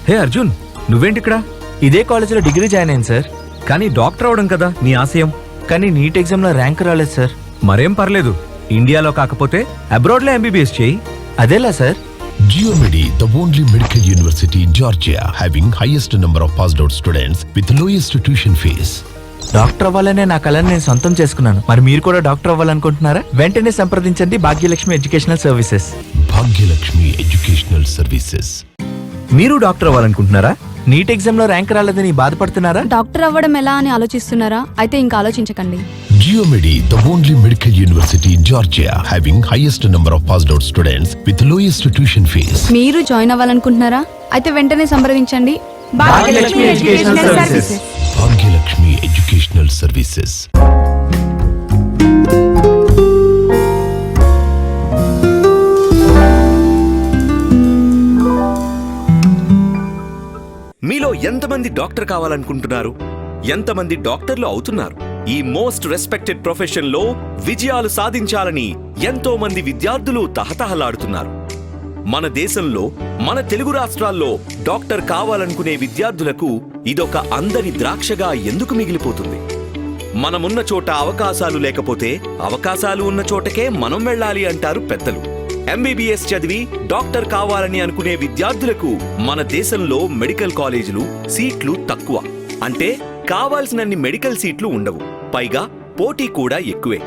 హే అర్జున్, నువ్వేంటిక్కడ? ఇదే కాలేజీలో degree join అయ్యాను సార్. కానీ డాక్టర్ అవడం కదా నీ ఆశయం. కానీ నీట్ ఎగ్జామ్లో ర్యాంక్ రాలేదు సార్. మరేం పర్లేదు, ఇండియాలో కాకపోతే అబ్రాడ్లో ఎంబీబీఎస్ చేయి. అదేలా sir? Geomedi, the only medical university in Georgia, having highest number of passed out students with lowest tuition fees. Doctor అవ్వాలనే నా కళని నేను సొంతం చేసుకున్నాను. మరి మీరు కూడా డాక్టర్ అవ్వాలనుకుంటున్నారా? వెంటనే సంప్రదించండి Bhagyalakshmi educational services. Bhagyalakshmi Educational Services. మీరు డాక్టర్ అవ్వాలనుకుంటున్నారా? నీట్ ఎగ్జామ్లో ర్యాంక్ రాలేదని బాధపడుతున్నారా? డాక్టర్ అవ్వడం ఎలా అని ఆలోచిస్తున్నారా? అయితే ఇంకా ఆలోచించకండి. Geomedi, the only medical university in Georgia, having highest number of passed out students with lowest tuition fees. మీరు జాయిన్ అవ్వాలనుకుంటున్నారా? అయితే వెంటనే సంప్రదించండి Bhagyalakshmi educational services. Bhagyalakshmi Educational Services. మీలో ఎంతమంది డాక్టర్ కావాలనుకుంటున్నారు? ఎంతమంది డాక్టర్లు అవుతున్నారు? ఈ మోస్ట్ రెస్పెక్టెడ్ ప్రొఫెషన్ లో విజయాలు సాధించాలని ఎంతో మంది విద్యార్థులు తహతహలాడుతున్నారు. మన దేశంలో, మన తెలుగు రాష్ట్రాల్లో డాక్టర్ కావాలనుకునే విద్యార్థులకు ఇదొక అందరి ద్రాక్షగా ఎందుకు మిగిలిపోతుంది? మనమున్న చోట అవకాశాలు లేకపోతే అవకాశాలు ఉన్న చోటకే మనం వెళ్ళాలి అంటారు పెద్దలు. ఎంబీబీఎస్ చదివి డాక్టర్ కావాలని అనుకునే విద్యార్థులకు మన దేశంలో మెడికల్ కాలేజీలు సీట్లు తక్కువ. అంటే కావాల్సినన్ని మెడికల్ సీట్లు ఉండవు. పైగా పోటీ కూడా ఎక్కువే.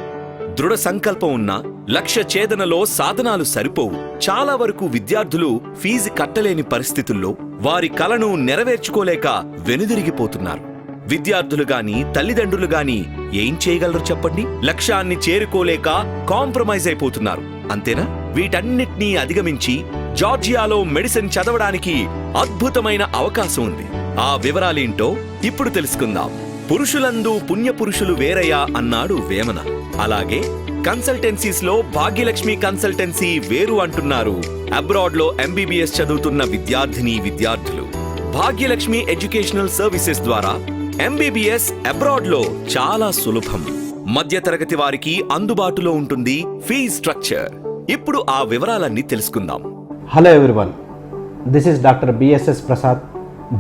దృఢ సంకల్పం ఉన్న లక్ష్య ఛేదనలో సాధనాలు సరిపోవు. చాలా వరకు విద్యార్థులు ఫీజు కట్టలేని పరిస్థితుల్లో వారి కలను నెరవేర్చుకోలేక వెనుదిరిగిపోతున్నారు. విద్యార్థులు గాని తల్లిదండ్రులు గాని ఏం చేయగలరు చెప్పండి? లక్ష్యాన్ని చేరుకోలేక కాంప్రమైజ్ అయిపోతున్నారు. అంతేనా? వీటన్నిటినీ అధిగమించి జార్జియాలో మెడిసిన్ చదవడానికి అద్భుతమైన అవకాశం ఉంది. ఆ వివరాలేంటో ఇప్పుడు తెలుసుకుందాం. పురుషులందు పుణ్యపురుషులు వేరయ్యా అన్నాడు వేమన. అలాగే కన్సల్టెన్సీస్ లో భాగ్యలక్ష్మి కన్సల్టెన్సీ వేరు అంటున్నారు అబ్రాడ్ లో ఎంబీబీఎస్ చదువుతున్న విద్యార్థులు. భాగ్యలక్ష్మి ఎడ్యుకేషనల్ సర్వీసెస్ ద్వారా ఎంబీబీఎస్ అబ్రాడ్ లో చాలా సులభం. మధ్యతరగతి వారికి అందుబాటులో ఉంటుంది ఫీజ్ స్ట్రక్చర్. ఇప్పుడు ఆ వివరాలన్నీ తెలుసుకుందాం. Hello everyone, this is doctor BSS Prasad,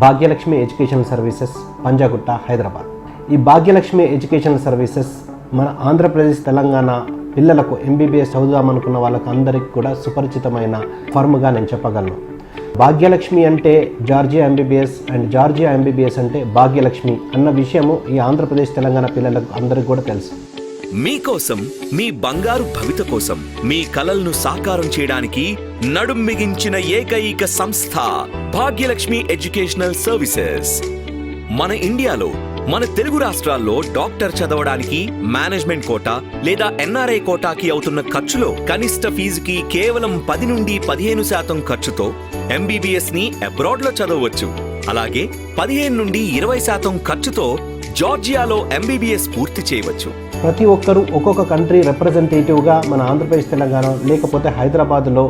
Bhagyalakshmi educational services, Panjagutta, Hyderabad. ఈ భాగ్యలక్ష్మి ఎడ్యుకేషనల్ సర్వీసెస్ మన ఆంధ్రప్రదేశ్, తెలంగాణ పిల్లలకు ఎంబీబీఎస్ చదువుదామనుకున్న వాళ్ళకు అందరికీ కూడా సుపరిచితమైన ఫర్మ్గా నేను చెప్పగలను. భాగ్యలక్ష్మి అంటే Georgia MBBS and Georgia MBBS అంటే భాగ్యలక్ష్మి అన్న విషయము ఈ ఆంధ్రప్రదేశ్, తెలంగాణ పిల్లలకు అందరికీ కూడా తెలుసు. మీకోసం, మీ బంగారు భవిత కోసం, మీ కలలను సాకారం చేయడానికి నడుం బిగించిన ఏకైక సంస్థ భాగ్యలక్ష్మి ఎడ్యుకేషనల్ సర్వీసెస్. మన ఇండియాలో, మన తెలుగు రాష్ట్రాల్లో డాక్టర్ చదవడానికి మేనేజ్మెంట్ కోటా లేదా ఎన్ఆర్ఐ కోటాకి అవుతున్న ఖర్చులో కనిష్ట ఫీజుకి కేవలం 10 నుండి 15% ఖర్చుతో ఎంబీబీఎస్ ని అబ్రాడ్ లో చదవచ్చు. అలాగే 15 నుండి 20% ఖర్చుతో జార్జియాలో ఎంబీబీఎస్ పూర్తి చేయవచ్చు. ప్రతి ఒక్కరూ ఒక్కొక్క కంట్రీ రిప్రజెంటేటివ్గా మన ఆంధ్రప్రదేశ్, తెలంగాణ లేకపోతే హైదరాబాద్లో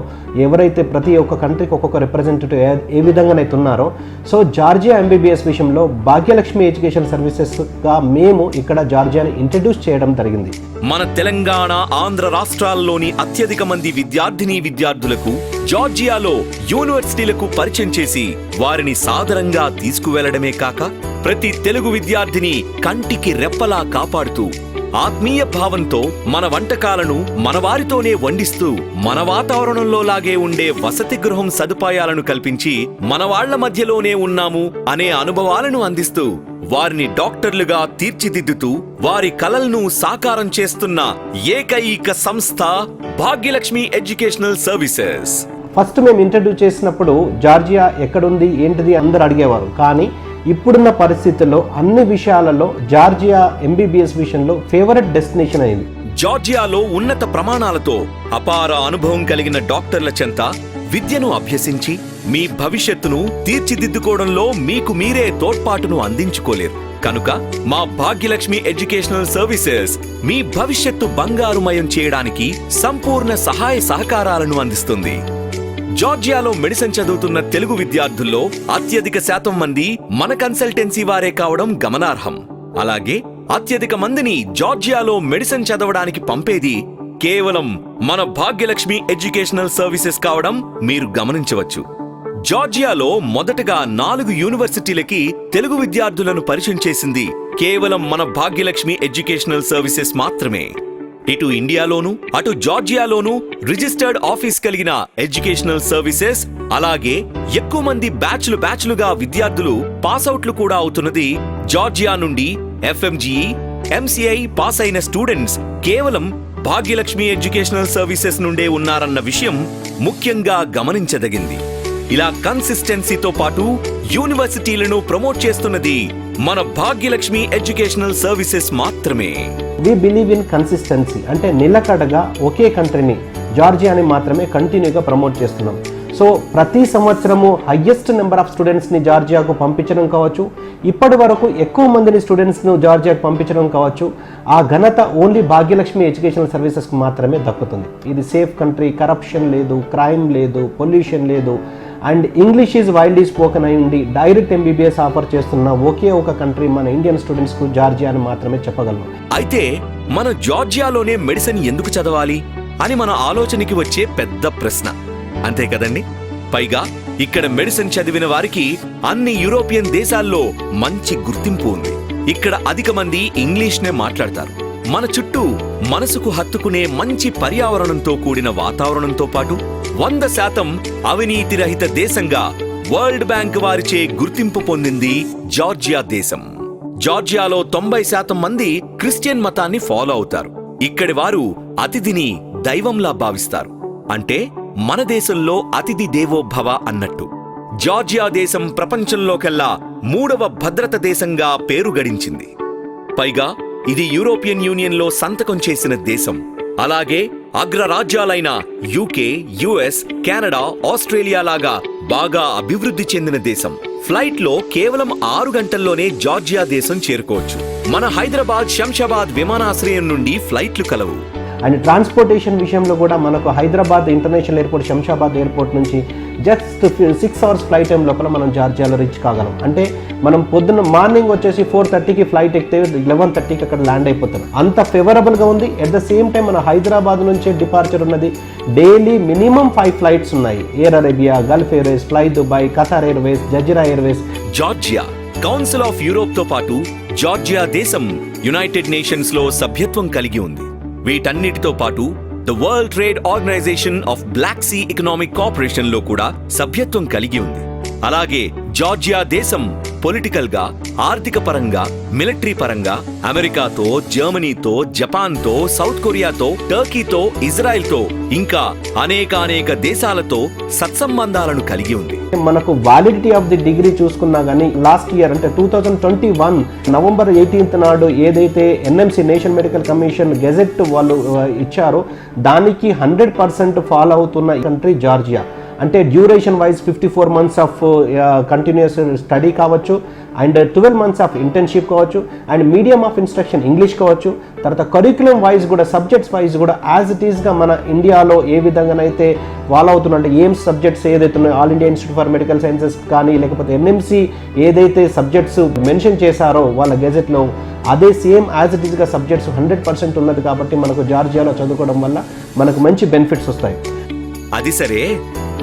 ఎవరైతే ప్రతి ఒక్క కంట్రీకి ఒక్కొక్క రిప్రజెంటేటివ్ ఏ విధంగానైతే ఉన్నారో, సో జార్జియా ఎంబీబీఎస్ విషయంలో భాగ్యలక్ష్మి ఎడ్యుకేషన్ సర్వీసెస్గా మేము ఇక్కడ జార్జియాని ఇంట్రడ్యూస్ చేయడం జరిగింది. మన తెలంగాణ, ఆంధ్ర రాష్ట్రాల్లోని అత్యధిక మంది విద్యార్థులకు జార్జియాలో యూనివర్సిటీలకు పరిచయం చేసి వారిని సాదరంగా తీసుకువెళ్లడమే కాక ప్రతి తెలుగు విద్యార్థిని కంటికి రెప్పలా కాపాడుతూ ఆత్మీయ భావంతో మన వంటకాలను మన వారితోనే వండిస్తూ మన వాతావరణంలో లాగే ఉండే వసతి గృహం సదుపాయాలను కల్పించి మన వాళ్ల మధ్యలోనే ఉన్నాము అనే అనుభవాలను అందిస్తూ వారిని డాక్టర్లుగా తీర్చిదిద్దుతూ వారి కలలను సాకారం చేస్తున్న ఏకైక సంస్థ భాగ్యలక్ష్మి ఎడ్యుకేషనల్ సర్వీసెస్. ఫస్ట్ మేము ఇంట్రడ్యూస్ చేసినప్పుడు జార్జియా ఎక్కడుంది ఏంటిది అందరు అడిగేవారు. కానీ ఇప్పుడున్న పరిస్థితుల్లో అన్ని విషయాలలో జార్జియా ఎంబీబీఎస్ విషయంలో ఫేవరెట్ డెస్టినేషన్ అయింది. జార్జియాలో ఉన్నత ప్రమాణాలతో అపార అనుభవం కలిగిన డాక్టర్ల చెంత విద్యను అభ్యసించి మీ భవిష్యత్తును తీర్చిదిద్దుకోవడంలో మీకు మీరే తోడ్పాటును అందించుకోలేరు. కనుక మా భాగ్యలక్ష్మి ఎడ్యుకేషనల్ సర్వీసెస్ మీ భవిష్యత్తు బంగారుమయం చేయడానికి సంపూర్ణ సహాయ సహకారాలను అందిస్తుంది. జార్జియాలో మెడిసిన్ చదువుతున్న తెలుగు విద్యార్థుల్లో అత్యధిక శాతం మంది మన కన్సల్టెన్సీ వారే కావడం గమనార్హం. అలాగే అత్యధిక మందిని జార్జియాలో మెడిసిన్ చదవడానికి పంపేది కేవలం మన భాగ్యలక్ష్మి ఎడ్యుకేషనల్ సర్వీసెస్ కావడం మీరు గమనించవచ్చు. జార్జియాలో మొదటగా 4 యూనివర్సిటీలకి తెలుగు విద్యార్థులను పరిచయం చేసింది కేవలం మన భాగ్యలక్ష్మి ఎడ్యుకేషనల్ సర్వీసెస్ మాత్రమే. ఇటు ఇండియాలోనూ అటు జార్జియాలోనూ రిజిస్టర్డ్ ఆఫీస్ కలిగిన ఎడ్యుకేషనల్ సర్వీసెస్, అలాగే ఎక్కువ మంది బ్యాచ్లుగా విద్యార్థులు పాస్అవుట్లు కూడా అవుతున్నది జార్జియా నుండి. FMGE, MCI పాస్ అయిన స్టూడెంట్స్ కేవలం భాగ్యలక్ష్మి ఎడ్యుకేషనల్ సర్వీసెస్ నుండే ఉన్నారన్న విషయం ముఖ్యంగా గమనించదగింది. ఇలా కన్సిస్టెన్సీతో పాటు యూనివర్సిటీలను ప్రమోట్ చేస్తున్నది మన భాగ్యలక్ష్మి ఎడ్యుకేషనల్ సర్వీసెస్ మాత్రమే. వి బిలీవ్ ఇన్ కన్సిస్టెన్సీ, అంటే నిలకడగా ఒకే కంట్రీని జార్జియాని మాత్రమే కంటిన్యూగా ప్రమోట్ చేస్తున్నాం. సో ప్రతి సంవత్సరము హయ్యెస్ట్ నెంబర్ ఆఫ్ స్టూడెంట్స్ని జార్జియాకు పంపించడం కావచ్చు, ఇప్పటి వరకు ఎక్కువ మందిని స్టూడెంట్స్ను జార్జియాకు పంపించడం కావచ్చు, ఆ ఘనత ఓన్లీ భాగ్యలక్ష్మి ఎడ్యుకేషనల్ సర్వీసెస్కి మాత్రమే దక్కుతుంది. ఇది సేఫ్ కంట్రీ, కరప్షన్ లేదు, క్రైమ్ లేదు, పొల్యూషన్ లేదు, and English is wildly spoken అయి ఉండి డైరెక్ట్ MBBS ఆఫర్ చేస్తున్న ఒకే ఒక కంట్రీ మన ఇండియన్ స్టూడెంట్స్కు జార్జియా అని మాత్రమే చెప్పగలను. అయితే మన జార్జియాలోనే మెడిసిన్ ఎందుకు చదవాలి అని మన ఆలోచనకి వచ్చే పెద్ద ప్రశ్న, అంతే కదండి? పైగా ఇక్కడ మెడిసిన్ చదివిన వారికి అన్ని యూరోపియన్ దేశాల్లో మంచి గుర్తింపు ఉంది. ఇక్కడ అధిక మంది ఇంగ్లీష్నే మాట్లాడతారు. మన చుట్టూ మనసుకు హత్తుకునే మంచి పర్యావరణంతో కూడిన వాతావరణంతో పాటు 100% అవినీతి రహిత దేశంగా వరల్డ్ బ్యాంక్ వారిచే గుర్తింపు పొందింది జార్జియా దేశం. జార్జియాలో 90% మంది క్రిస్టియన్ మతాన్ని ఫాలో అవుతారు. ఇక్కడి వారు అతిథిని దైవంలా భావిస్తారు. అంటే మన దేశంలో అతిథి దేవో భవ అన్నట్టు. జార్జియా దేశం ప్రపంచంలోకెల్లా 3వ భద్రత దేశంగా పేరు గడించింది. పైగా ఇది యూరోపియన్ యూనియన్లో సంతకం చేసిన దేశం. అలాగే అగ్రరాజ్యాలైన UK, US, కెనడా, ఆస్ట్రేలియా లాగా బాగా అభివృద్ధి చెందిన దేశం. ఫ్లైట్లో కేవలం 6 గంటల్లోనే జార్జియా దేశం చేరుకోవచ్చు. మన హైదరాబాద్ శంషాబాద్ విమానాశ్రయం నుండి ఫ్లైట్లు కలవు. అండ్ ట్రాన్స్పోర్టేషన్ విషయంలో కూడా మనకు Hyderabad international airport, Shamshabad airport నుంచి జస్ట్ 6 అవర్స్ ఫ్లైట్ టైం లోపల మనం జార్జియాలో రీచ్ కాగలం. అంటే మనం పొద్దున్న మార్నింగ్ వచ్చేసి 4:30కి ఫ్లైట్ ఎక్కితే 11:30కి అక్కడ ల్యాండ్ అయిపోతాం. అంత ఫేవరబుల్గా ఉంది. ఎట్ ద సేమ్ టైం మన హైదరాబాద్ నుంచే డిపార్చర్ ఉన్నది. డైలీ మినిమం 5 ఫ్లైట్స్ ఉన్నాయి. Air Arabia, Gulf Airways, fly Dubai, Qatar Airways, Jazeera Airways. Georgia council of Europe తో పాటు జార్జియా దేశం యునైటెడ్ నేషన్స్ లో సభ్యత్వం కలిగి ఉంది. వీటన్నిటితో పాటు the world trade organization of black sea economic cooperation లో కూడా సభ్యత్వం కలిగి ఉంది. అలాగే జార్జియా దేశం పొలిటికల్ గా, ఆర్థిక పరంగా, మిలిటరీ పరంగా అమెరికాతో, జర్మనీతో, జపాన్తో, సౌత్ కొరియాతో, టర్కీతో, ఇజ్రాయెల్తో ఇంకా అనేక దేశాలతో సత్సంబంధాలను కలిగి ఉంది. మనకు వాలిడిటీ ఆఫ్ ది డిగ్రీ చూసుకున్నా కానీ లాస్ట్ ఇయర్ అంటే 2021 నవంబర్ 18 నాడు ఏదైతే NMC national medical commission gazette వాళ్ళు ఇచ్చారో దానికి 100% ఫాలో అవుతున్న కంట్రీ జార్జియా. అంటే duration wise 54 months of continuous study కావచ్చు, అండ్ 12 months ఆఫ్ ఇంటర్న్షిప్ కావచ్చు, and medium of instruction English కావచ్చు. తర్వాత కరిక్యులం వైజ్ కూడా, సబ్జెక్ట్స్ వైజ్ కూడా యాజ్ ఇట్ ఈస్గా మన ఇండియాలో ఏ విధంగానైతే ఫాలో అవుతున్నట్టు ఎయిమ్స్ సబ్జెక్ట్స్ ఏదైతే ఉన్నాయో, all India institute for medical sciences కానీ లేకపోతే NMC ఏదైతే సబ్జెక్ట్స్ మెన్షన్ చేశారో వాళ్ళ గెజెట్లో, అదే సేమ్ యాజ్ ఇట్ ఈస్గా సబ్జెక్ట్స్ 100% ఉన్నది. కాబట్టి మనకు జార్జియాలో చదువుకోవడం వల్ల మనకు మంచి బెనిఫిట్స్ వస్తాయి. అది సరే,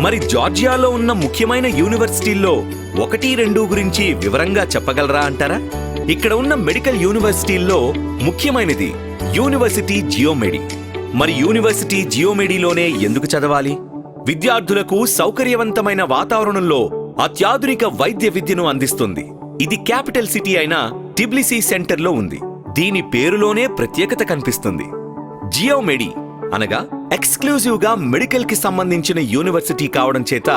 మరి జార్జియాలో ఉన్న ముఖ్యమైన యూనివర్సిటీల్లో 1-2 గురించి వివరంగా చెప్పగలరా అంటారా? ఇక్కడ ఉన్న మెడికల్ యూనివర్సిటీల్లో ముఖ్యమైనది యూనివర్సిటీ జియోమెడి. మరి యూనివర్సిటీ జియోమెడిలోనే ఎందుకు చదవాలి? విద్యార్థులకు సౌకర్యవంతమైన వాతావరణంలో అత్యాధునిక వైద్య విద్యను అందిస్తుంది. ఇది క్యాపిటల్ సిటీ అయిన టిబ్లిసీ సెంటర్లో ఉంది. దీని పేరులోనే ప్రత్యేకత కనిపిస్తుంది. జియోమెడి అనగా ఎక్స్క్లూజివ్ గా మెడికల్ కి సంబంధించిన యూనివర్సిటీ కావడం చేత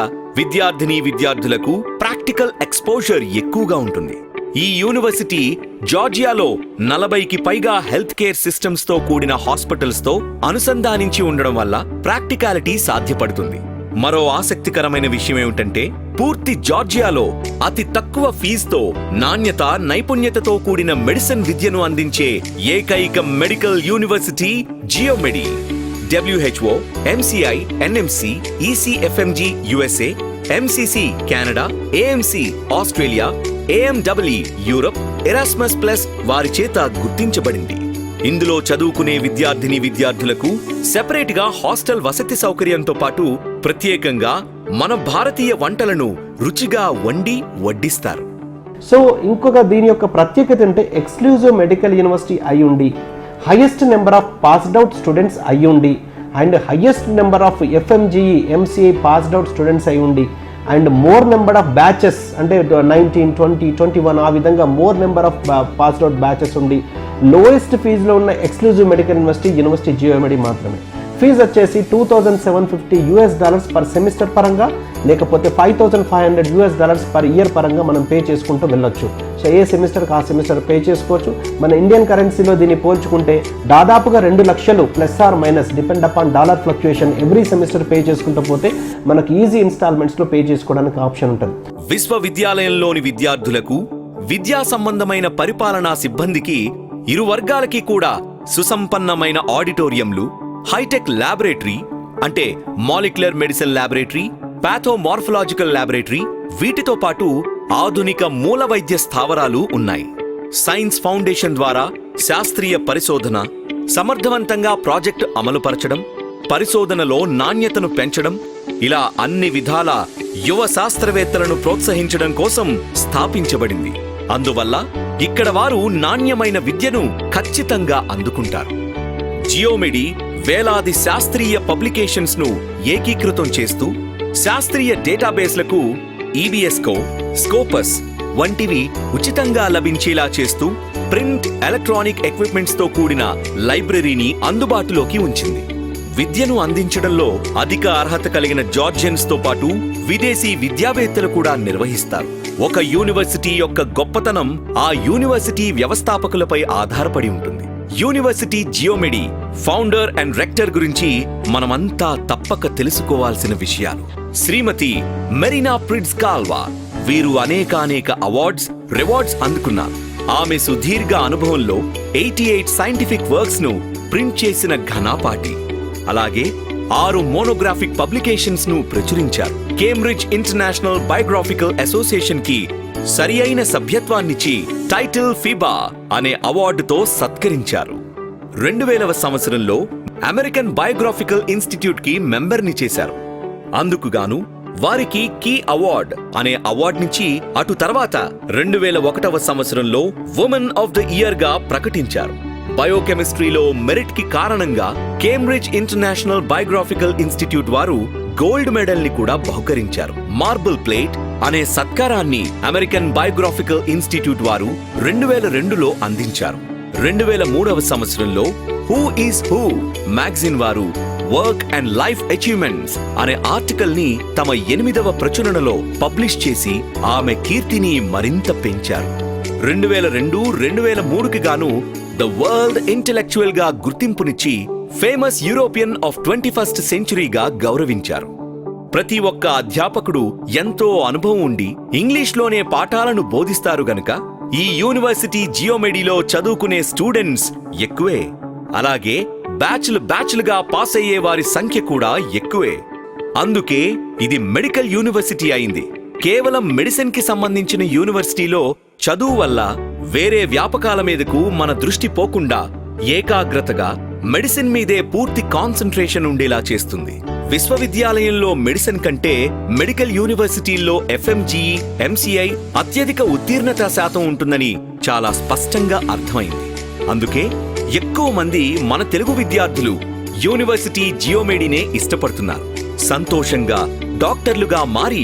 విద్యార్థులకు ప్రాక్టికల్ ఎక్స్పోజర్ ఎక్కువగా ఉంటుంది. ఈ యూనివర్సిటీ జార్జియాలో 40కి పైగా హెల్త్ కేర్ సిస్టమ్స్ తో కూడిన హాస్పిటల్స్ తో అనుసంధానించి ఉండడం వల్ల ప్రాక్టికాలిటీ సాధ్యపడుతుంది. మరో ఆసక్తికరమైన విషయం ఏమిటంటే, పూర్తి జార్జియాలో అతి తక్కువ ఫీజుతో నాణ్యత, నైపుణ్యతతో కూడిన మెడిసిన్ విద్యను అందించే ఏకైక medical university GeoMedi. WHO, MCI, NMC, ECFMG USA, MCC Canada, AMC Australia, AMEE Europe, Erasmus plus వారి చేత గుర్తించబడింది. ఇందులో చదువుకునే విద్యార్థులకు సెపరేట్ గా హాస్టల్ వసతి సౌకర్యంతో పాటు ప్రత్యేకంగా మన భారతీయ వంటలను రుచిగా వండి వడ్డిస్తారు. సో ఇంకొక దీని యొక్క ప్రత్యేకత అంటే ఎక్స్క్లూజివ్ మెడికల్ యూనివర్సిటీ అయ్యుండి, highest number of passed out students అయ్యుండి, and highest number of FMGE MCA passed out students అయ్యుండి, and more number of batches అంటే 19, 20, 21 ఆ విధంగా more number of passed out batches ఉండి, లోయెస్ట్ ఫీజులో ఉన్న ఎక్స్క్లూజివ్ మెడికల్ యూనివర్సిటీ జియోమెడి మాత్రమే. ఫీజు వచ్చేసి $2,750 పర్ సెమిస్టర్ పరంగా, లేకపోతే $5,500 పర్ ఇయర్ పరంగా మనం పే చేసుకుంటూ వెళ్ళొచ్చు. సో ఏ సెమిస్టర్కి ఆ సెమిస్టర్ పే చేసుకోవచ్చు. మన ఇండియన్ కరెన్సీలో దీన్ని పోల్చుకుంటే దాదాపుగా 2 లక్షలు plus or minus depend upon dollar fluctuation every semester pay చేసుకుంటూ పోతే మనకి ఈజీ ఇన్స్టాల్మెంట్స్లో పే చేసుకోవడానికి ఆప్షన్ ఉంటుంది. విశ్వవిద్యాలయంలోని విద్యార్థులకు, విద్యా సంబంధమైన పరిపాలనా సిబ్బందికి ఇరు వర్గాలకి కూడా సుసంపన్నమైన ఆడిటోరియంలు, హైటెక్ ల్యాబొరేటరీ అంటే మాలిక్యులర్ మెడిసిన్ ల్యాబొరేటరీ, పాథోమార్ఫలాజికల్ ల్యాబొరేటరీ, వీటితో పాటు ఆధునిక మూల వైద్య స్థావరాలు ఉన్నాయి. సైన్స్ ఫౌండేషన్ ద్వారా శాస్త్రీయ పరిశోధన, సమర్థవంతంగా ప్రాజెక్టు అమలుపరచడం, పరిశోధనలో నాణ్యతను పెంచడం, ఇలా అన్ని విధాల యువ శాస్త్రవేత్తలను ప్రోత్సహించడం కోసం స్థాపించబడింది. అందువల్ల ఇక్కడ వారు నాణ్యమైన విద్యను ఖచ్చితంగా అందుకుంటారు. జియోమెడి వేలాది శాస్త్రీయ పబ్లికేషన్స్ ను ఏకీకృతం చేస్తూ శాస్త్రీయ డేటాబేస్లకు EBSCO, స్కోపస్ వంటివి ఉచితంగా లభించేలా చేస్తూ ప్రింట్, ఎలక్ట్రానిక్ ఎక్విప్మెంట్స్ తో కూడిన లైబ్రరీని అందుబాటులోకి ఉంచింది. విద్యను అందించడంలో అధిక అర్హత కలిగిన జార్జియన్స్ తో పాటు విదేశీ విద్యావేత్తలు కూడా నిర్వహిస్తారు. ఒక యూనివర్సిటీ యొక్క గొప్పతనం ఆ యూనివర్సిటీ వ్యవస్థాపకులపై ఆధారపడి ఉంటుంది. యూనివర్సిటీ జియోమెడి ఫౌండర్ అండ్ రెక్టర్ గురించి మనమంతా తప్పక తెలుసుకోవాల్సిన విషయాలు. శ్రీమతి మెరీనా ప్రిట్జ్ కాల్వా, వీరు అనేక అవార్డ్స్, రివార్డ్స్ అందుకున్నారు. ఆమె సుదీర్ఘ అనుభవంలో 88 సైంటిఫిక్ వర్క్స్ ను ప్రింట్ చేసిన ఘనాపాటి. అలాగే 6 మోనోగ్రాఫిక్ పబ్లికేషన్స్ ను ప్రచురించారు. కేంబ్రిడ్జ్ ఇంటర్నేషనల్ బయోగ్రాఫికల్ అసోసియేషన్ కి సరి అయిన సభ్యత్వాన్నిచ్చి టైటిల్ ఫిబా అనే అవార్డుతో సత్కరించారు. 2000వ సంవత్సరంలో అమెరికన్ బయోగ్రాఫికల్ ఇన్స్టిట్యూట్ కి మెంబర్ని చేశారు. అందుకుగాను వారికి కీ అవార్డ్ అనే అవార్డునిచ్చి అటు తర్వాత 2001వ సంవత్సరంలో ఉమెన్ ఆఫ్ ద ఇయర్ గా ప్రకటించారు. బయోకెమిస్ట్రీలో మెరిట్ కి కారణంగా కేంబ్రిడ్జ్ ఇంటర్నేషనల్ బయోగ్రాఫికల్ ఇన్స్టిట్యూట్ వారు గోల్డ్ మెడల్ ని కూడా బహుకరించారు. మార్బుల్ ప్లేట్ అనే సత్కారాన్ని అమెరికన్ బయోగ్రాఫికల్ ఇన్స్టిట్యూట్ వారు 2002లో అందించారు. 2003వ సంవత్సరంలో హూ ఈస్ హూ మ్యాగజైన్ వారు వర్క్ అండ్ లైఫ్ అచీవ్మెంట్స్ అనే ఆర్టికల్ ని తమ 8వ ప్రచురణలో పబ్లిష్ చేసి ఆమె కీర్తిని మరింత పెంచారు. 2002, 2003కి గాను ద వరల్డ్ ఇంటెలెక్చువల్ గా గుర్తింపునిచ్చి ఫేమస్ యూరోపియన్ ఆఫ్ 21st సెంచురీగా గౌరవించారు. ప్రతి ఒక్క అధ్యాపకుడు ఎంతో అనుభవం ఉండి ఇంగ్లీష్లోనే పాఠాలను బోధిస్తారు గనుక ఈ యూనివర్సిటీ జియోమెడిలో చదువుకునే స్టూడెంట్స్ ఎక్కువే. అలాగే బ్యాచ్లుగా పాస్ అయ్యే వారి సంఖ్య కూడా ఎక్కువే. అందుకే ఇది మెడికల్ యూనివర్సిటీ అయింది. కేవలం మెడిసిన్ కి సంబంధించిన యూనివర్సిటీలో చదువు వల్ల వేరే వ్యాపకాల మీదకు మన దృష్టి పోకుండా ఏకాగ్రతగా మెడిసిన్ మీదే పూర్తి కాన్సంట్రేషన్ ఉండేలా చేస్తుంది. విశ్వవిద్యాలయంలో మెడిసిన్ కంటే మెడికల్ యూనివర్సిటీల్లో FMGE, MCI అత్యధిక ఉత్తీర్ణతా శాతం ఉంటుందని చాలా స్పష్టంగా అర్థమైంది. అందుకే ఎక్కువ మంది మన తెలుగు విద్యార్థులు యూనివర్సిటీ జియోమెడినే ఇష్టపడుతున్నారు. సంతోషంగా డాక్టర్లుగా మారి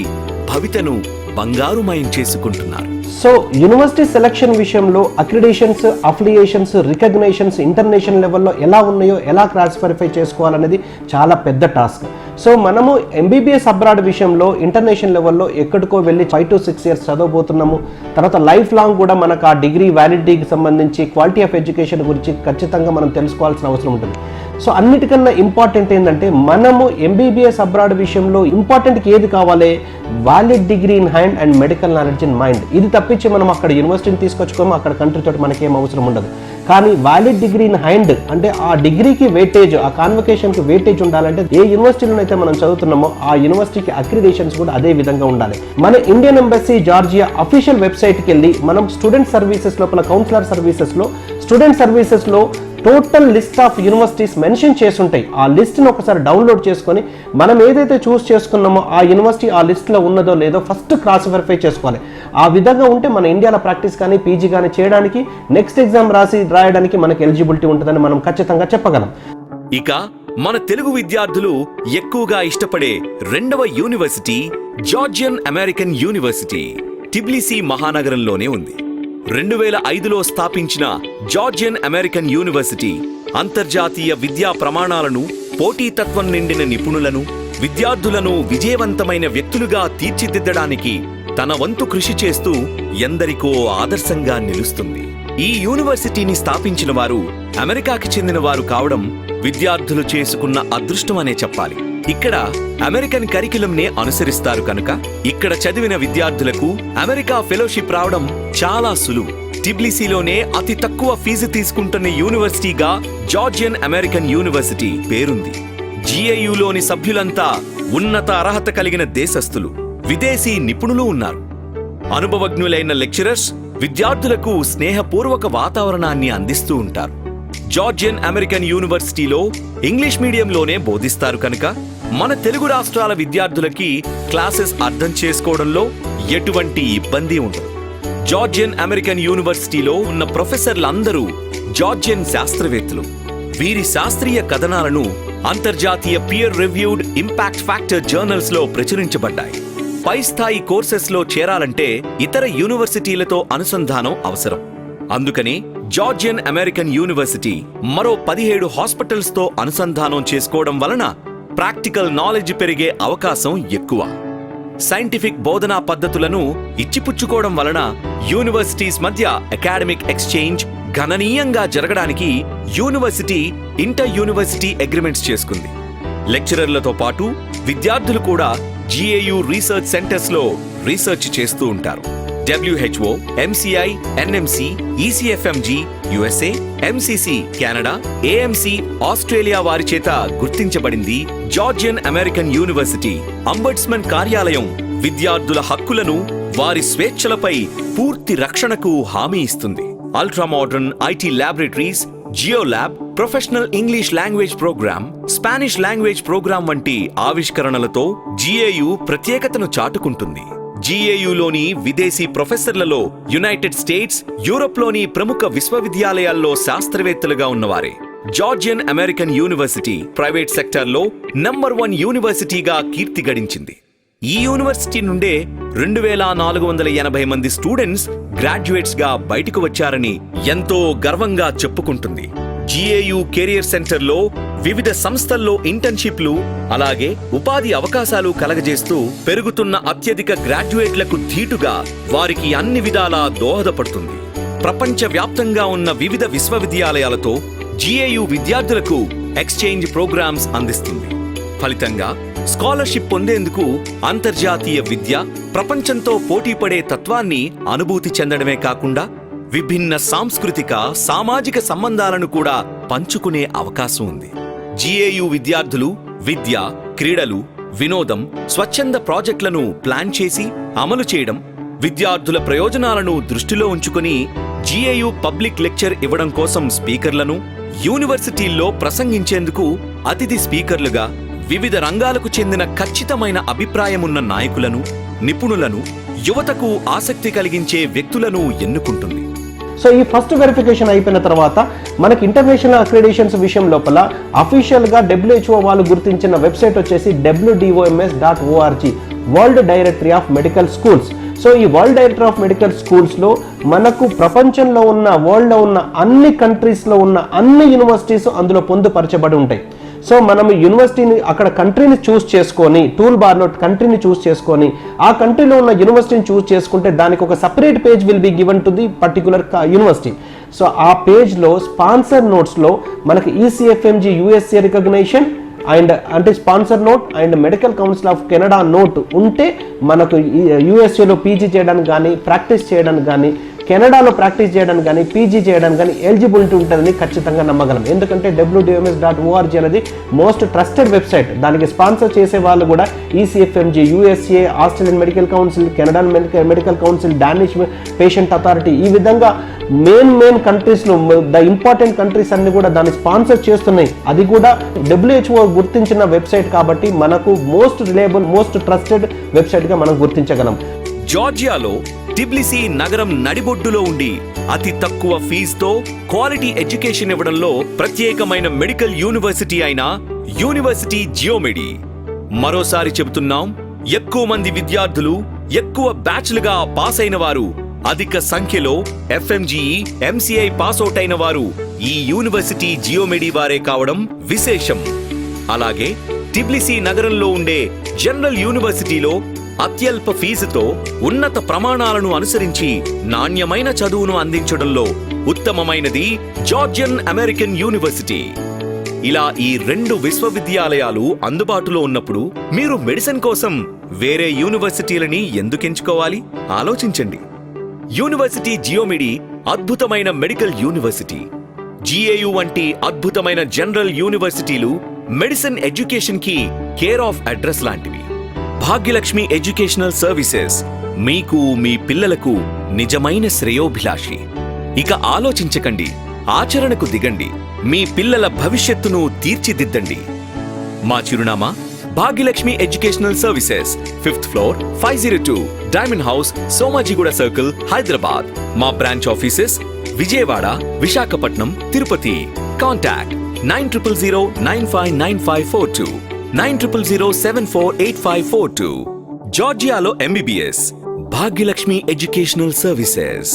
భవితను బంగారుమయం చేసుకుంటున్నారు. సో యూనివర్సిటీ సెలక్షన్ విషయంలో అక్రిడేషన్స్, అఫిలియేషన్స్, రికగ్నేషన్స్ ఇంటర్నేషనల్ లెవెల్లో ఎలా ఉన్నాయో ఎలా క్రాస్ వెరిఫై చేసుకోవాలనేది చాలా పెద్ద టాస్క్. సో మనము MBBS అబ్రాడ్ విషయంలో ఇంటర్నేషనల్ లెవెల్లో ఎక్కడికో వెళ్ళి 5 to 6 years చదవబోతున్నాము. తర్వాత లైఫ్ లాంగ్ కూడా మనకు ఆ డిగ్రీ వ్యాలిడిటీకి సంబంధించి క్వాలిటీ ఆఫ్ ఎడ్యుకేషన్ గురించి ఖచ్చితంగా మనం తెలుసుకోవాల్సిన అవసరం ఉంటుంది. సో అన్నిటికన్నా ఇంపార్టెంట్ ఏంటంటే మనము MBBS అబ్రాడ్ విషయంలో ఇంపార్టెంట్కి ఏది కావాలి? Valid degree in hand and medical knowledge in mind. ఇది తప్పించి మనం అక్కడ యూనివర్సిటీని తీసుకొచ్చుకోము, అక్కడ కంట్రీ తోటి మనకేం అవసరం ఉండదు. కానీ వ్యాలిడ్ డిగ్రీ ఇన్ హ్యాండ్ అంటే ఆ డిగ్రీకి వెయిటేజ్, ఆ కాన్వకేషన్కి వెయిటేజ్ ఉండాలంటే ఏ యూనివర్సిటీలో అయితే మనం చదువుతున్నామో ఆ యూనివర్సిటీకి అక్రిడేషన్స్ కూడా అదే విధంగా ఉండాలి. మన ఇండియన్ ఎంబసీ జార్జియా అఫీషియల్ వెబ్సైట్కి వెళ్ళి మనం స్టూడెంట్ సర్వీసెస్ లోపల కౌన్సిలర్ సర్వీసెస్లో స్టూడెంట్ సర్వీసెస్లో total list of universities mention చేసి ఉంటాయి. ఆ లిస్ట్ని ఒకసారి డౌన్లోడ్ చేసుకొని మనం ఏదైతే చూస్ చేసుకున్నామో ఆ యూనివర్సిటీ ఆ లిస్ట్లో ఉన్నదో లేదో ఫస్ట్ క్రాస్ వెరిఫై చేసుకోవాలి. ఆ విధంగా ఉంటే మన ఇండియాలో ప్రాక్టీస్ కానీ పీజీ కానీ చేయడానికి నెక్స్ట్ ఎగ్జామ్ రాయడానికి మనకి ఎలిజిబిలిటీ ఉంటుందని మనం ఖచ్చితంగా చెప్పగలం. ఇక మన తెలుగు విద్యార్థులు ఎక్కువగా ఇష్టపడే రెండవ university Georgian American university Tbilisi మహానగరంలోనే ఉంది. 2005లో స్థాపించిన జార్జియన్ అమెరికన్ యూనివర్సిటీ అంతర్జాతీయ విద్యా ప్రమాణాలను, పోటీతత్వం నిండిన నిపుణులను, విద్యార్థులను విజయవంతమైన వ్యక్తులుగా తీర్చిదిద్దడానికి తన వంతు కృషి చేస్తూ ఎందరికో ఆదర్శంగా నిలుస్తుంది. ఈ యూనివర్సిటీని స్థాపించిన వారు అమెరికాకి చెందిన వారు కావడం విద్యార్థులు చేసుకున్న అదృష్టమనే చెప్పాలి. ఇక్కడ అమెరికన్ కరిక్యులంనే అనుసరిస్తారు కనుక ఇక్కడ చదివిన విద్యార్థులకు అమెరికా ఫెలోషిప్ రావడం చాలా సులువు. టిబ్లిసీలోనే అతి తక్కువ ఫీజు తీసుకుంటున్న యూనివర్సిటీగా జార్జియన్ అమెరికన్ యూనివర్సిటీ పేరుంది. జిఐయులోని సభ్యులంతా ఉన్నత అర్హత కలిగిన దేశస్థులు, విదేశీ నిపుణులు ఉన్నారు. అనుభవజ్ఞులైన లెక్చరర్స్ విద్యార్థులకు స్నేహపూర్వక వాతావరణాన్ని అందిస్తూ ఉంటారు. జార్జియన్ అమెరికన్ యూనివర్సిటీలో ఇంగ్లీష్ మీడియంలోనే బోధిస్తారు కనుక మన తెలుగు రాష్ట్రాల విద్యార్థులకి క్లాసెస్ అర్థం చేసుకోవడంలో ఎటువంటి ఇబ్బంది ఉండదు. జార్జియన్ అమెరికన్ యూనివర్సిటీలో ఉన్న ప్రొఫెసర్లందరూ జార్జియన్ శాస్త్రవేత్తలు. వీరి శాస్త్రీయ కథనాలను అంతర్జాతీయ peer reviewed impact factor journals లో ప్రచురించబడ్డాయి. పై స్థాయి కోర్సెస్ లో చేరాలంటే ఇతర యూనివర్సిటీలతో అనుసంధానం అవసరం. అందుకని జార్జియన్ అమెరికన్ యూనివర్సిటీ మరో 17 హాస్పిటల్స్ తో అనుసంధానం చేసుకోవడం వలన ప్రాక్టికల్ నాలెడ్జ్ పెరిగే అవకాశం ఎక్కువ. సైంటిఫిక్ బోధనా పద్ధతులను ఇచ్చిపుచ్చుకోవడం వలన యూనివర్సిటీస్ మధ్య అకాడమిక్ ఎక్స్చేంజ్ గణనీయంగా జరగడానికి యూనివర్సిటీ ఇంటర్ యూనివర్సిటీ అగ్రిమెంట్స్ చేసుకుంది. లెక్చరర్లతో పాటు విద్యార్థులు కూడా జిఏయు రీసెర్చ్ సెంటర్స్ లో రీసెర్చ్ చేస్తూ ఉంటారు. WHO, MCI, NMC, ECFMG USA, MCC Canada, AMC Australia వారి చేత గుర్తించబడింది జార్జియన్ అమెరికన్ యూనివర్సిటీ. అంబడ్స్మన్ కార్యాలయం విద్యార్థుల హక్కులను, వారి స్వేచ్ఛలపై పూర్తి రక్షణకు హామీ ఇస్తుంది. Ultra modern IT laboratories, geo lab, professional English language program, Spanish language program వంటి ఆవిష్కరణలతో జిఏయు ప్రత్యేకతను చాటుకుంటుంది. జిఏయులోని విదేశీ ప్రొఫెసర్లలో యునైటెడ్ స్టేట్స్, యూరోప్లోని ప్రముఖ విశ్వవిద్యాలయాల్లో శాస్త్రవేత్తలుగా ఉన్నవారే. జార్జియన్ అమెరికన్ యూనివర్సిటీ ప్రైవేట్ సెక్టార్లో నంబర్ 1 యూనివర్సిటీగా కీర్తి గడించింది. ఈ యూనివర్సిటీ నుండే 2480 మంది స్టూడెంట్స్ గ్రాడ్యుయేట్స్ గా బయటకు వచ్చారని ఎంతో గర్వంగా చెప్పుకుంటుంది. జిఏయు కెరియర్ సెంటర్లో వివిధ సంస్థల్లో ఇంటర్న్షిప్లు, అలాగే ఉపాధి అవకాశాలు కలగజేస్తూ పెరుగుతున్న అత్యధిక గ్రాడ్యుయేట్లకు ధీటుగా వారికి అన్ని విధాలా దోహదపడుతుంది. ప్రపంచవ్యాప్తంగా ఉన్న వివిధ విశ్వవిద్యాలయాలతో జిఏయు విద్యార్థులకు ఎక్స్చేంజ్ ప్రోగ్రామ్స్ అందిస్తుంది. ఫలితంగా స్కాలర్షిప్ పొందేందుకు అంతర్జాతీయ విద్య, ప్రపంచంతో పోటీపడే తత్వాన్ని అనుభూతి చెందడమే కాకుండా విభిన్న సాంస్కృతిక, సామాజిక సంబంధాలను కూడా పంచుకునే అవకాశం ఉంది. జిఏయు విద్యార్థులు విద్య, క్రీడలు, వినోదం, స్వచ్ఛంద ప్రాజెక్టులను ప్లాన్ చేసి అమలు చేయడం, విద్యార్థుల ప్రయోజనాలను దృష్టిలో ఉంచుకుని జిఏయు పబ్లిక్ లెక్చర్ ఇవ్వడం కోసం స్పీకర్లను, యూనివర్సిటీల్లో ప్రసంగించేందుకు అతిథి స్పీకర్లుగా వివిధ రంగాలకు చెందిన ఖచ్చితమైన అభిప్రాయమున్న నాయకులను, నిపుణులను, యువతకు ఆసక్తి కలిగించే వ్యక్తులను ఎన్నుకుంటుంది. సో ఈ ఫస్ట్ వెరిఫికేషన్ అయిపోయిన తర్వాత మనకి ఇంటర్నేషనల్ అక్రిడేషన్స్ విషయం లోపల అఫీషియల్గా WHO వాళ్ళు గుర్తించిన వెబ్సైట్ వచ్చేసి WDOMS.org, world directory of medical schools. So ఈ వరల్డ్ డైరెక్టరీ ఆఫ్ మెడికల్ స్కూల్స్లో మనకు ప్రపంచంలో ఉన్న, వరల్డ్లో ఉన్న అన్ని కంట్రీస్లో ఉన్న అన్ని యూనివర్సిటీస్ అందులో పొందుపరచబడి ఉంటాయి. సో మనం యూనివర్సిటీని అక్కడ కంట్రీని చూస్ చేసుకొని, టూల్ బార్లో కంట్రీని చూస్ చేసుకొని ఆ కంట్రీలో ఉన్న యూనివర్సిటీని చూస్ చేసుకుంటే దానికి ఒక separate page will be given to the particular university. So ఆ పేజ్లో స్పాన్సర్ నోట్స్లో మనకి ECFMG USA రికగ్నిషన్ అంటే sponsor note and medical council of Canada note ఉంటే మనకు USAలో పీజీ చేయడానికి కానీ, ప్రాక్టీస్ చేయడానికి కానీ, కెనడాలో ప్రాక్టీస్ చేయడానికి కానీ పీజీ చేయడానికి కానీ ఎలిజిబిలిటీ ఉంటుందని ఖచ్చితంగా నమ్మగలం. ఎందుకంటే WDMS.org అనేది మోస్ట్ ట్రస్టెడ్ వెబ్సైట్. దానికి స్పాన్సర్ చేసే వాళ్ళు కూడా ECFMG, USA, Australian medical council, Canada medical council, Danish patient authority, ఈ విధంగా మెయిన్ కంట్రీస్లో ద ఇంపార్టెంట్ కంట్రీస్ అన్ని కూడా దాన్ని స్పాన్సర్ చేస్తున్నాయి. అది కూడా WHO గుర్తించిన వెబ్సైట్ కాబట్టి మనకు మోస్ట్ రిలయబుల్, మోస్ట్ ట్రస్టెడ్ వెబ్సైట్గా మనం గుర్తించగలం. జార్జియాలో టిబ్లిసీ నగరం నడిబొడ్డులో ఉండి అతి తక్కువ ఫీజుతో క్వాలిటీ ఎడ్యుకేషన్ ఇవ్వడంలో ప్రత్యేకమైన మెడికల్ యూనివర్సిటీ అయిన యూనివర్సిటీ జియోమెడి. మరోసారి చెబుతున్నాం, ఎక్కువ మంది విద్యార్థులు, ఎక్కువ బ్యాచ్లుగా పాస్ అయిన వారు, అధిక సంఖ్యలో FMGE, MCI పాస్అవుట్ అయిన వారు ఈ యూనివర్సిటీ జియోమెడి వారే కావడం విశేషం. అలాగే టిబ్లిసీ నగరంలో ఉండే జనరల్ యూనివర్సిటీలో అత్యల్ప ఫీజుతో ఉన్నత ప్రమాణాలను అనుసరించి నాణ్యమైన చదువును అందించడంలో ఉత్తమమైనది జార్జియన్ అమెరికన్ యూనివర్సిటీ. ఇలా ఈ 2 విశ్వవిద్యాలయాలు అందుబాటులో ఉన్నప్పుడు మీరు మెడిసిన్ కోసం వేరే యూనివర్సిటీలని ఎందుకు ఎంచుకోవాలి? ఆలోచించండి. యూనివర్సిటీ జియోమెడి అద్భుతమైన మెడికల్ యూనివర్సిటీ. GAU వంటి అద్భుతమైన జనరల్ యూనివర్సిటీలు మెడిసిన్ ఎడ్యుకేషన్ కి కేర్ ఆఫ్ అడ్రస్ లాంటివి. భాగ్యలక్ష్మి ఎడ్యుకేషనల్ సర్వీసెస్ మీకు, మీ పిల్లలకు నిజమైన శ్రేయోభిలాషి. ఇక ఆలోచించకండి, ఆచరణకు దిగండి. మీ పిల్లల భవిష్యత్తును తీర్చిదిద్దండి. మా చిరునామా Bhagyalakshmi educational services, 5th floor, 502 diamond house, Somajiguda circle, Hyderabad. మా branch offices Vijayawada, Visakhapatnam, Tirupati. Contact 9009599542, 9007485542. జార్జియాలో MBBS భాగ్యలక్ష్మి ఎడ్యుకేషనల్ సర్వీసెస్.